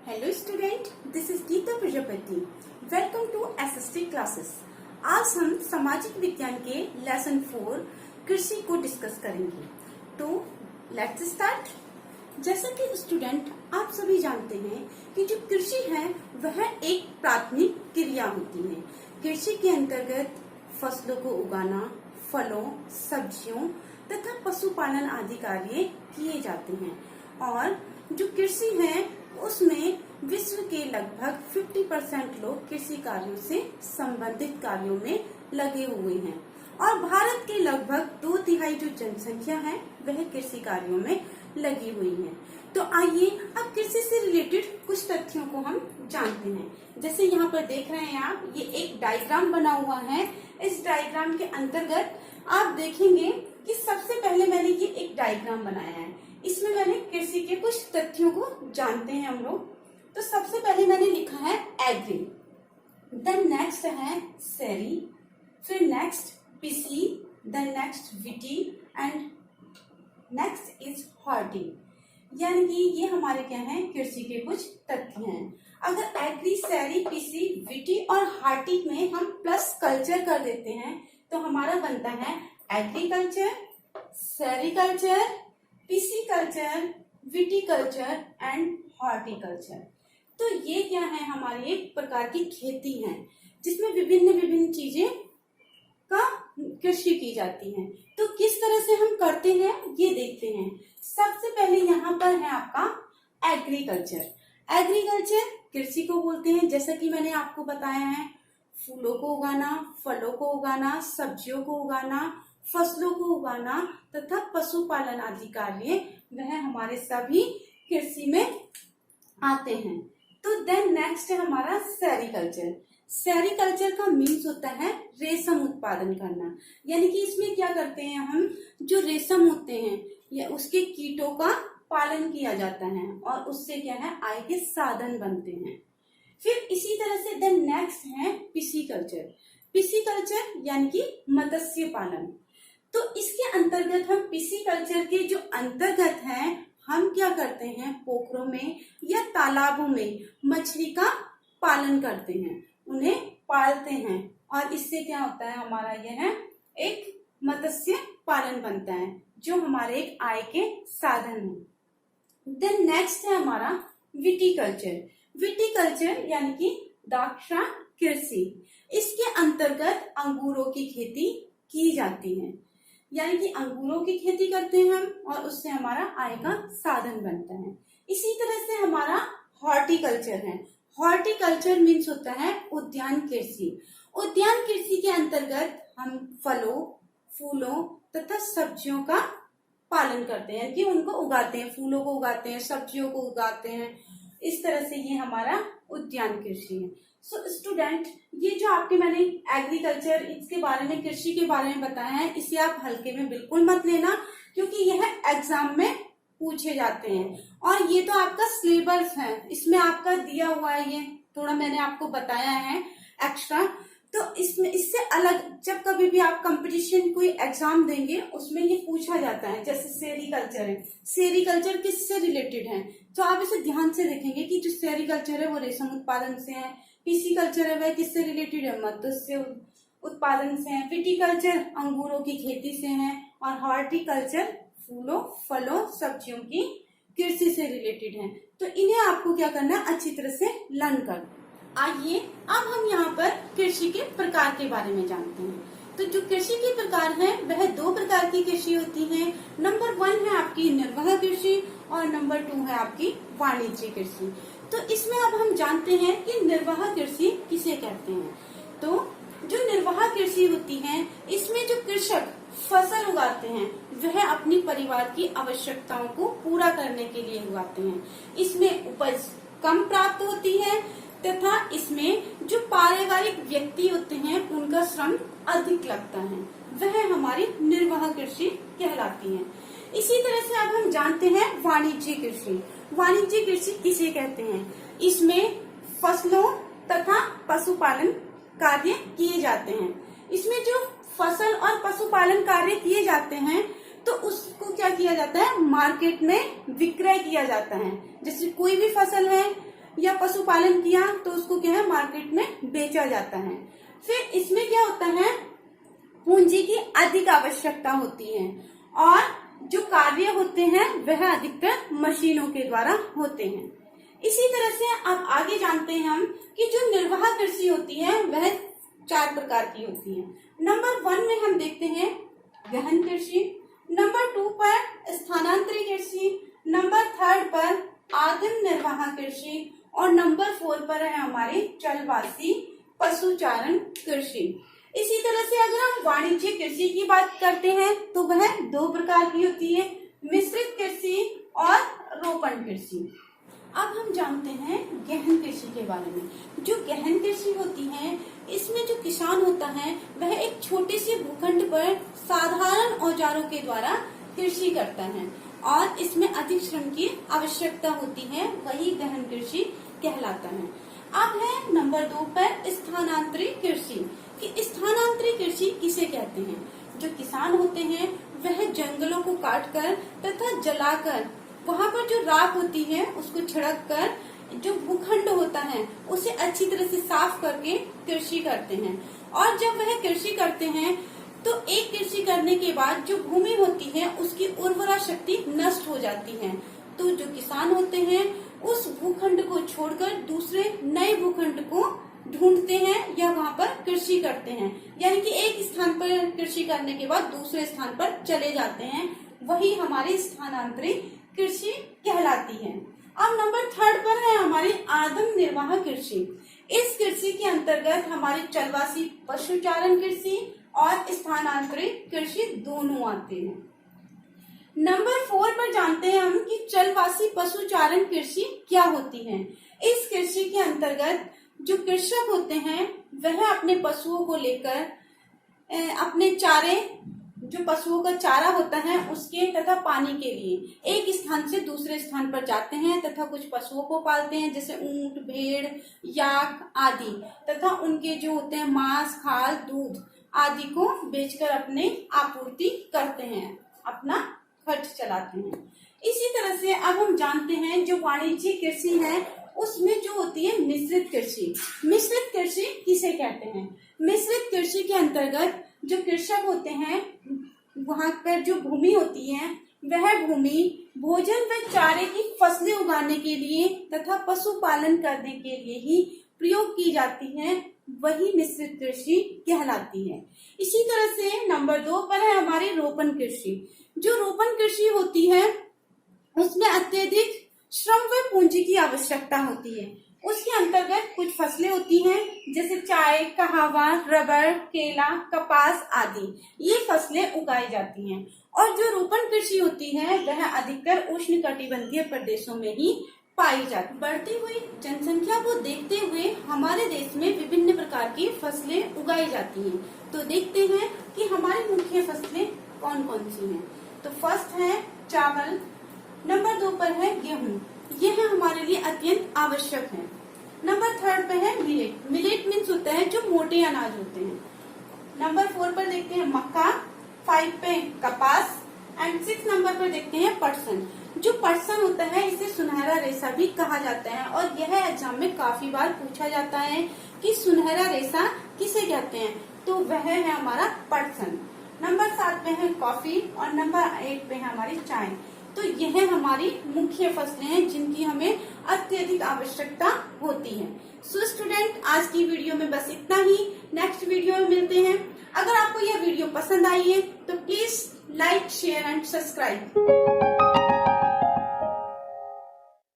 Hello student, this is Geeta Prajapati. Welcome to SST classes. आज हम सामाजिक विज्ञान के लेसन 4 कृषि को डिस्कस करेंगे। तो लेट्स स्टार्ट। जैसा कि स्टूडेंट आप सभी जानते हैं कि जो कृषि है वह एक प्राथमिक क्रिया होती है। कृषि के अंतर्गत फसलों को उगाना, फलों, सब्जियों तथा पशुपालन आदि कार्य किए जाते हैं। और जो कृषि है उसमें विश्व के लगभग 50% लोग कृषि कार्यों से संबंधित कार्यों में लगे हुए हैं और भारत के लगभग 2/3 जो जनसंख्या है वह कृषि कार्यों में लगी हुई है। तो आइए अब कृषि से रिलेटेड कुछ तथ्यों को हम जानते हैं। जैसे यहाँ पर देख रहे हैं आप, ये एक डायग्राम बना हुआ है। इस डायग्राम के अंतर्गत आप देखेंगे कि सबसे पहले मैंने ये एक डायग्राम बनाया है। इसमें मैंने कृषि के कुछ तथ्यों को जानते हैं हम लोग। तो सबसे पहले मैंने लिखा है एग्री, देन नेक्स्ट है सेरी, फिर next pisci, then next viti and next is horti. यानी कि ये हमारे क्या है, कृषि के कुछ तथ्य हैं। अगर एग्री, सेरी, पीसी, विटी और हार्टी में हम प्लस कल्चर कर देते हैं तो हमारा बनता है agriculture, sericulture, pisciculture, viticulture and horticulture. तो ये क्या है, हमारी एक प्रकार की खेती है जिसमें विभिन्न विभिन्न चीजें का कृषि की जाती है। तो किस तरह से हम करते हैं ये देखते हैं। सबसे पहले यहाँ पर है आपका एग्रीकल्चर। एग्रीकल्चर कृषि को बोलते हैं। जैसा कि मैंने आपको बताया है, फूलों को उगाना, फलों को उगाना, सब्जियों को उगाना, फसलों को उगाना तथा पशुपालन आदि कार्य वह हमारे सभी कृषि में आते हैं। तो देन नेक्स्ट है हमारा सेरिकल्चर। सेरिकल्चर का मीन्स होता है रेशम उत्पादन करना। यानी कि इसमें क्या करते हैं हम, जो रेशम होते हैं या उसके कीटों का पालन किया जाता है और उससे क्या है, आय के साधन बनते हैं। फिर इसी तरह से देन नेक्स्ट है पिसिकल्चर। पिसिकल्चर यानी कि मत्स्य पालन। तो इसके अंतर्गत हम पिसिकल्चर के जो अंतर्गत है हम क्या करते हैं, पोखरों में या तालाबों में मछली का पालन करते हैं, उन्हें पालते हैं और इससे क्या होता है, हमारा यह है एक मत्स्य पालन बनता है जो हमारे एक आय के साधन है। देन नेक्स्ट है हमारा विटिकल्चर। विटिकल्चर यानी कि द्राक्षा कृषि। इसके अंतर्गत अंगूरों की खेती की जाती है। यानी कि अंगूरों की खेती करते हैं हम और उससे हमारा आय का साधन बनता है। इसी तरह से हमारा हॉर्टिकल्चर है। हॉर्टिकल्चर मीन्स होता है उद्यान कृषि। उद्यान कृषि के अंतर्गत हम फलों, फूलों तथा सब्जियों का पालन करते हैं कि उनको उगाते हैं, फूलों को उगाते हैं, सब्जियों को उगाते हैं। इस तरह से ये हमारा उद्यान कृषि है। सो स्टूडेंट, ये जो आपके मैंने एग्रीकल्चर इसके बारे में, कृषि के बारे में बताया है, इसे आप हल्के में बिल्कुल मत लेना क्योंकि यह एग्जाम में पूछे जाते हैं। और ये तो आपका सिलेबस है, इसमें आपका दिया हुआ है, ये थोड़ा मैंने आपको बताया है एक्स्ट्रा। तो इसमें इससे अलग जब कभी भी आप कंपटीशन कोई एग्जाम देंगे उसमें ये पूछा जाता है। जैसे सेरिकल्चर है, सेरिकल्चर किससे रिलेटेड है, तो आप इसे ध्यान से देखेंगे कि जो सेरिकल्चर है वो रेशम उत्पादन से है, पिसिकल्चर है वह किससे रिलेटेड है, मत्स्य उत्पादन से है, विटिकल्चर अंगूरों की खेती से है और हॉर्टिकल्चर फूलों, फलों, सब्जियों की कृषि से रिलेटेड है। तो इन्हें आपको क्या करना है, अच्छी तरह से लर्न कर। आइए अब हम यहाँ पर कृषि के प्रकार के बारे में जानते हैं। तो जो कृषि के प्रकार हैं वह 2 प्रकार की कृषि होती है। नंबर 1 है आपकी निर्वाह कृषि और नंबर 2 है आपकी वाणिज्यिक कृषि। तो इसमें अब हम जानते हैं कि निर्वाह कृषि किसे कहते हैं। तो जो निर्वाह कृषि होती है इसमें जो कृषक फसल उगाते हैं वह अपनी परिवार की आवश्यकताओं को पूरा करने के लिए उगाते हैं। इसमें उपज कम प्राप्त होती है तथा इसमें जो पारिवारिक व्यक्ति होते हैं उनका श्रम अधिक लगता है, वह हमारी निर्वाह कृषि कहलाती है। इसी तरह से अब हम जानते हैं वाणिज्यिक कृषि। वाणिज्यिक कृषि किसे कहते हैं, इसमें फसलों तथा पशुपालन कार्य किए जाते हैं। इसमें जो फसल और पशुपालन कार्य किए जाते हैं तो उसको क्या किया जाता है, मार्केट में विक्रय किया जाता है। जैसे कोई भी फसल है या पशुपालन किया तो उसको क्या है, मार्केट में बेचा जाता है। फिर इसमें क्या होता है, पूंजी की अधिक आवश्यकता होती है और जो कार्य होते हैं वह अधिकतर मशीनों के द्वारा होते हैं। इसी तरह से अब आगे जानते हैं हम कि जो निर्वाह कृषि होती है वह 4 प्रकार की होती है। नंबर 1 में हम देखते हैं गहन कृषि, नंबर 2 पर स्थानांतरित कृषि, नंबर 3 पर आदिम निर्वाह कृषि और नंबर 4 पर है हमारी चलवासी पशुचारण कृषि। इसी तरह से अगर हम वाणिज्यिक कृषि की बात करते हैं तो वह 2 प्रकार की होती है, मिश्रित कृषि और रोपण कृषि। अब हम जानते हैं गहन कृषि के बारे में। जो गहन कृषि होती है इसमें जो किसान होता है वह एक छोटे से भूखंड पर साधारण औजारों के द्वारा कृषि करता है और इसमें अधिक श्रम की आवश्यकता होती है, वही गहन कृषि कहलाता है। अब है नंबर 2 पर स्थानांतरित कृषि। कि स्थानांतरित कृषि किसे कहते हैं? जो किसान होते हैं वह जंगलों को काटकर तथा जलाकर वहाँ पर जो राख होती है उसको छिड़क कर जो भूखंड होता है उसे अच्छी तरह से साफ करके कृषि करते हैं। और जब वह कृषि करते हैं तो एक कृषि करने के बाद जो भूमि होती है उसकी उर्वरा शक्ति नष्ट हो जाती है। तो जो किसान होते हैं उस भूखंड को छोड़कर दूसरे नए भूखंड को ढूंढते हैं या वहाँ पर कृषि करते हैं, यानी कि एक स्थान पर कृषि करने के बाद दूसरे स्थान पर चले जाते हैं, वही हमारी स्थानांतरित कृषि कहलाती है। अब नंबर 3 पर है हमारी आदिम निर्वाह कृषि। इस कृषि के अंतर्गत हमारी चलवासी पशुचारण कृषि और स्थानांतरित कृषि दोनों आते हैं। नंबर 4 पर जानते हैं हम कि चलवासी पशुचारण कृषि क्या होती है। इस कृषि के अंतर्गत जो कृषक होते हैं वह अपने पशुओं को लेकर अपने चारे, जो पशुओं का चारा होता है उसके तथा पानी के लिए एक स्थान से दूसरे स्थान पर जाते हैं तथा कुछ पशुओं को पालते हैं जैसे ऊंट, भेड़, याक आदि, तथा उनके जो होते हैं मांस, खाल, दूध आदि को बेचकर अपने आपूर्ति करते हैं, अपना खर्च चलाते हैं। इसी तरह से अब हम जानते हैं जो वाणिज्यिक कृषि है उसमें जो होती है मिश्रित कृषि। मिश्रित कृषि किसे कहते हैं? मिश्रित कृषि के अंतर्गत जो कृषक होते हैं वहाँ पर जो भूमि होती है वह भूमि भोजन व चारे की फसलें उगाने के लिए तथा पशुपालन करने के लिए ही प्रयोग की जाती है, वही मिश्रित कृषि कहलाती है। इसी तरह से नंबर 2 पर है हमारी रोपण कृषि। जो रोपण कृषि होती है उसमें अत्यधिक श्रम व पूंजी की आवश्यकता होती है। उसके अंतर्गत कुछ फसलें होती हैं जैसे चाय, कहावा, रबर, केला, कपास आदि, ये फसलें उगाई जाती हैं। और जो रोपण कृषि होती है वह अधिकतर उष्णकटिबंधीय प्रदेशों में ही पाई जाती है। बढ़ती हुई जनसंख्या को देखते हुए हमारे देश में विभिन्न प्रकार की फसलें उगाई जाती हैं। तो देखते हैं कि हमारी मुख्य फसलें कौन कौन सी हैं। तो फर्स्ट है चावल, नंबर 2 पर है गेहूं, यह हमारे लिए अत्यंत आवश्यक है। नंबर 3 पे है मिलेट। मिलेट मीन्स होता है जो मोटे अनाज होते हैं। नंबर 4 पर देखते हैं मक्का, 5 पे कपास एंड 6 नंबर पर देखते हैं पटसन। जो पटसन होता है इसे सुनहरा रेशा भी कहा जाता है और यह एग्जाम में काफी बार पूछा जाता है कि सुनहरा रेशा किसे कहते हैं, तो वह है हमारा पटसन। नंबर 7 पे है कॉफी और नंबर 8 पे है हमारी चाय। तो यह हमारी मुख्य फसलें हैं जिनकी हमें अत्यधिक आवश्यकता होती है। सो स्टूडेंट, आज की वीडियो में बस इतना ही। नेक्स्ट वीडियो में मिलते हैं। अगर आपको यह वीडियो पसंद आई है तो please like, share and subscribe.